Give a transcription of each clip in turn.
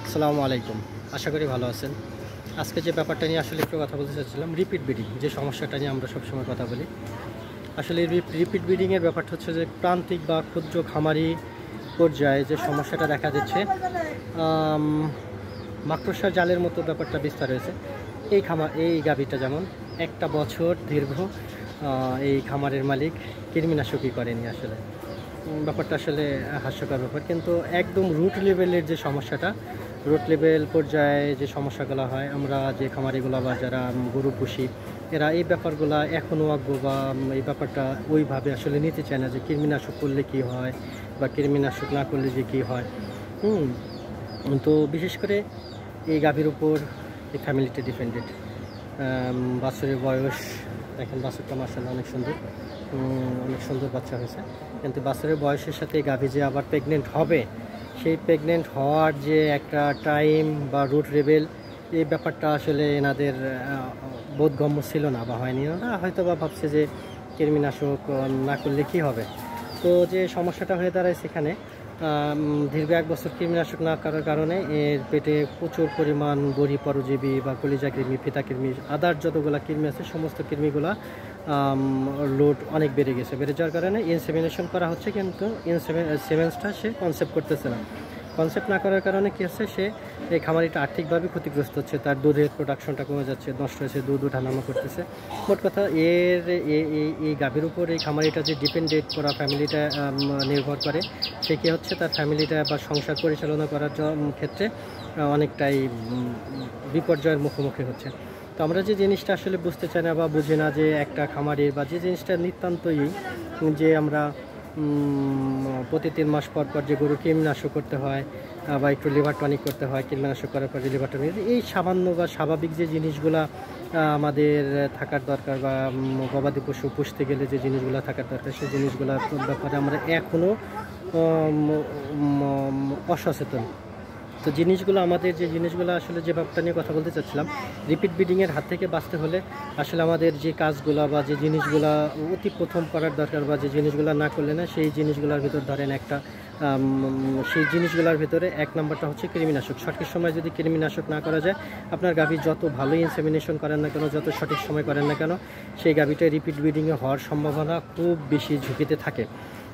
আসসালামু আলাইকুম। আশা করি ভালো আছেন। আজকে যে ব্যাপারটা নিয়ে আসলে একটু কথা বলতে চাচ্ছিলাম, রিপিট ব্রিডিং যে সমস্যাটা নিয়ে আমরা সবসময় কথা বলি। আসলে রিপিট ব্রিডিংয়ের ব্যাপারটা হচ্ছে যে প্রান্তিক বা ক্ষুদ্র খামারি পর্যায়ে যে সমস্যাটা দেখা দিচ্ছে, মাকড়সার জালের মতো ব্যাপারটা বিস্তার হয়েছে। এই গাভীটা যেমন একটা বছর দীর্ঘ এই খামারের মালিক কৃমিনাশকই করেনি আসলে। ব্যাপারটা আসলে হাস্যকর ব্যাপার, কিন্তু একদম রুট লেভেলের যে সমস্যাটা, রুট লেভেল পর্যায়ে যে সমস্যাগুলো হয়, আমরা যে খামারিগুলো বা যারা গরু পুষি এরা এই ব্যাপারগুলো এখনও অজ্ঞ বা এই ব্যাপারটা ওইভাবে আসলে নিতে চায় না যে কৃমিনাশক করলে কি হয় বা কৃমিনাশক না করলে যে কী হয়। তো বিশেষ করে এই গাভীর উপর এই ফ্যামিলিটা ডিপেন্ডেড। বাছুরের বয়স দেখেন, বাছুরটা মাশাআল্লাহ অনেক সুন্দর বাচ্চা হয়েছে, কিন্তু বাছুরের বয়সের সাথে গাভী যে আবার প্রেগনেন্ট হবে, সেই প্রেগনেন্ট হওয়ার যে একটা টাইম বা রুট লেভেল, এই ব্যাপারটা আসলে এনাদের বোধগম্য ছিল না বা হয়নি। ওরা হয়তো বা ভাবছে যে কৃমিনাশক না করলে কী হবে। তো যে সমস্যাটা হয়ে দাঁড়ায় সেখানে দীর্ঘ 1 বছর কৃমিনাশক না করার কারণে এর পেটে প্রচুর পরিমাণ বড়ি পরজীবী বা কলিজা কৃমি, ফিতা কৃমি, আদার যতগুলো কৃমি আছে সমস্ত কৃমিগুলা লোড অনেক বেড়ে গেছে। বেড়ে যাওয়ার কারণে ইনসেমিনেশন করা হচ্ছে, কিন্তু সেমেন্সটা সে কনসেপ্ট করতেছে না। কনসেপ্ট না করার কারণে কী হচ্ছে, সে এই খামারিটা আর্থিকভাবে ক্ষতিগ্রস্ত হচ্ছে। তার দুধের প্রোডাকশনটা কমে যাচ্ছে, নষ্ট হয়েছে, দুধ উঠানামা করতেছে। মোট কথা এই গাভীর উপর এই খামারিটা যে ডিপেন্ডেন্ট করা ফ্যামিলিটা নির্ভর করে, সে কী হচ্ছে তার ফ্যামিলিটা বা সংসার পরিচালনা করার ক্ষেত্রে অনেকটাই বিপর্যয়ের মুখোমুখি হচ্ছে। তো আমরা যে জিনিসটা আসলে বুঝতে চাই না বা বুঝি না, যে একটা খামারির বা যে জিনিসটা নিতান্তই যে আমরা প্রতি 3 মাস পর যে গরু কৃমিনাশক করতে হয় বা একটু লিভার টনিক করতে হয়, কৃমিনাশক করার পর যে লিভার টনিক, এই সামান্য বা স্বাভাবিক যে জিনিসগুলা আমাদের থাকার দরকার বা গবাদি পশু পুষতে গেলে যে জিনিসগুলো থাকার দরকার, সেই জিনিসগুলোর ব্যাপারে আমরা এখনও অসচেতন। তো জিনিসগুলো আমাদের যে জিনিসগুলো আসলে যে ব্যাপারটা নিয়ে কথা বলতে চাচ্ছিলাম, রিপিট ব্রিডিংয়ের হাত থেকে বাঁচতে হলে আসলে আমাদের যে কাজগুলো বা যে জিনিসগুলো অতি প্রথম করার দরকার বা যে জিনিসগুলো না করলে না, সেই জিনিসগুলোর ভিতর ধরেন একটা সেই জিনিসগুলোর ভিতরে 1 নম্বরটা হচ্ছে কৃমিনাশক। সঠিক সময় যদি কৃমিনাশক না করা যায়, আপনার গাভী যত ভালো ইনসেমিনেশন করেন না কেন, যত সঠিক সময় করেন না কেন, সেই গাভীটা রিপিট ব্রিডিংয়ে হওয়ার সম্ভাবনা খুব বেশি ঝুঁকিতে থাকে।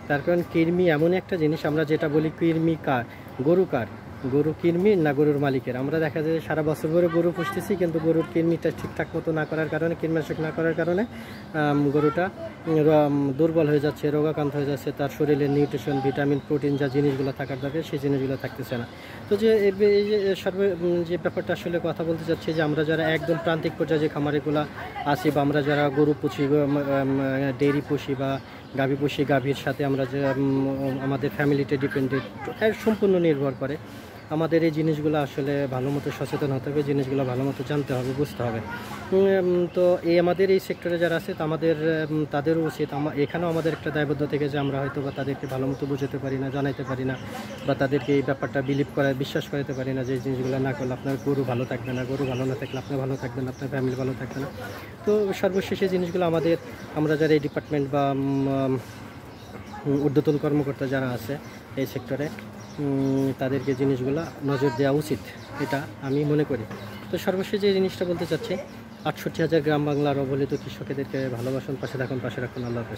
তার কারণ কৃমি এমন একটা জিনিস, আমরা যেটা বলি কৃমি কার, গরু কৃমির না গরুর মালিকের। আমরা দেখা যায় সারা বছর ধরে গরু পুষতেছি, কিন্তু গরুর কৃমিটা ঠিকঠাক মতো না করার কারণে, কৃমিনাশক না করার কারণে গরুটা দুর্বল হয়ে যাচ্ছে, রোগাক্রান্ত হয়ে যাচ্ছে, তার শরীরে নিউট্রিশন, ভিটামিন, প্রোটিন যা জিনিসগুলো থাকার দরকার সেই জিনিসগুলো থাকতেছে না। তো যে যে ব্যাপারটা আসলে কথা বলতে চাচ্ছি, যে আমরা যারা একদম প্রান্তিক পর্যায়ে যে খামারিগুলো আছি বা আমরা যারা গরু পুষি, ডেইরি পুষি বা গাভী পুষি, গাভীর সাথে আমরা যে আমাদের ফ্যামিলিতে ডিপেন্ডেন্ট সম্পূর্ণ নির্ভর করে, আমাদের এই জিনিসগুলো আসলে ভালো মতো সচেতন হতে হবে, জিনিসগুলো ভালো মতো জানতে হবে, বুঝতে হবে। তো আমাদের এই সেক্টরে যারা আছে তাদেরও উচিত, এখানেও আমাদের একটা দায়বদ্ধ থেকে যে আমরা হয়তো বা তাদেরকে ভালো মতো বুঝাতে পারি না, জানাইতে পারি না, বা তাদেরকে এই ব্যাপারটা বিশ্বাস করাতে পারি না যে এই জিনিসগুলো না করলে আপনার গরু ভালো থাকবে না, গরু ভালো না থাকলে আপনি ভালো থাকবেন, আপনার ফ্যামিলি ভালো থাকবে না। তো সর্বশেষ এই জিনিসগুলো আমরা যারা এই ডিপার্টমেন্ট বা ঊর্ধ্বতন কর্মকর্তা যারা আছে এই সেক্টরে, তাদেরকে জিনিসগুলো নজর দেওয়া উচিত, এটা আমি মনে করি। তো সর্বশেষ যে জিনিসটা বলতে চাচ্ছি, 68,000 গ্রাম বাংলার অবহেলিত কৃষকদেরকে ভালোবাসুন, পাশে রাখুন, আল্লাহ হাফেজ।